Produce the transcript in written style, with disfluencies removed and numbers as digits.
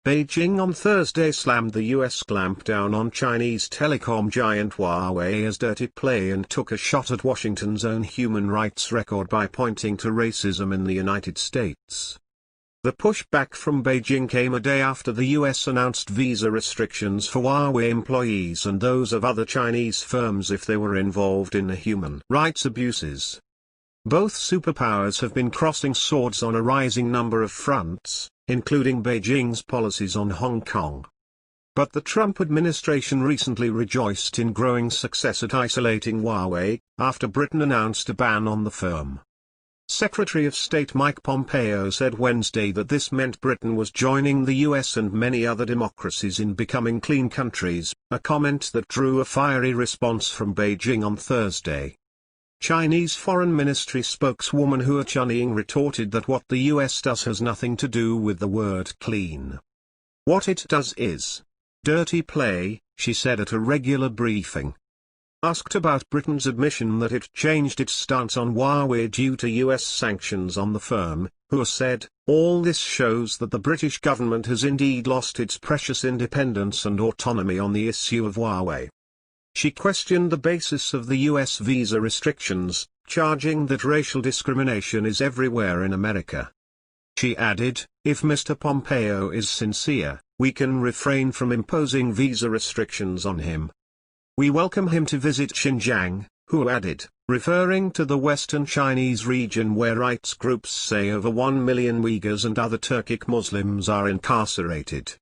Beijing on Thursday slammed the U.S. clampdown on Chinese telecom giant Huawei as dirty play and took a shot at Washington's own human rights record by pointing to racism in the United States. The pushback from Beijing came a day after the U.S. announced visa restrictions for Huawei employees and those of other Chinese firms if they were involved in human rights abuses. Both superpowers have been crossing swords on a rising number of fronts, including Beijing's policies on Hong Kong. But the Trump administration recently rejoiced in growing success at isolating Huawei, after Britain announced a ban on the firm. Secretary of State Mike Pompeo said Wednesday that this meant Britain was joining the US and many other democracies in becoming clean countries, a comment that drew a fiery response from Beijing on Thursday. Chinese Foreign Ministry spokeswoman Hua Chunying retorted that what the US does has nothing to do with the word clean. What it does is dirty play, she said at a regular briefing. Asked about Britain's admission that it changed its stance on Huawei due to US sanctions on the firm, Hua said, "All this shows that the British government has indeed lost its precious independence and autonomy on the issue of Huawei." She questioned the basis of the US visa restrictions, charging that racial discrimination is everywhere in America. She added, "If Mr. Pompeo is sincere, we can refrain from imposing visa restrictions on him. We welcome him to visit Xinjiang," Hu added, referring to the western Chinese region where rights groups say over 1 million Uyghurs and other Turkic Muslims are incarcerated.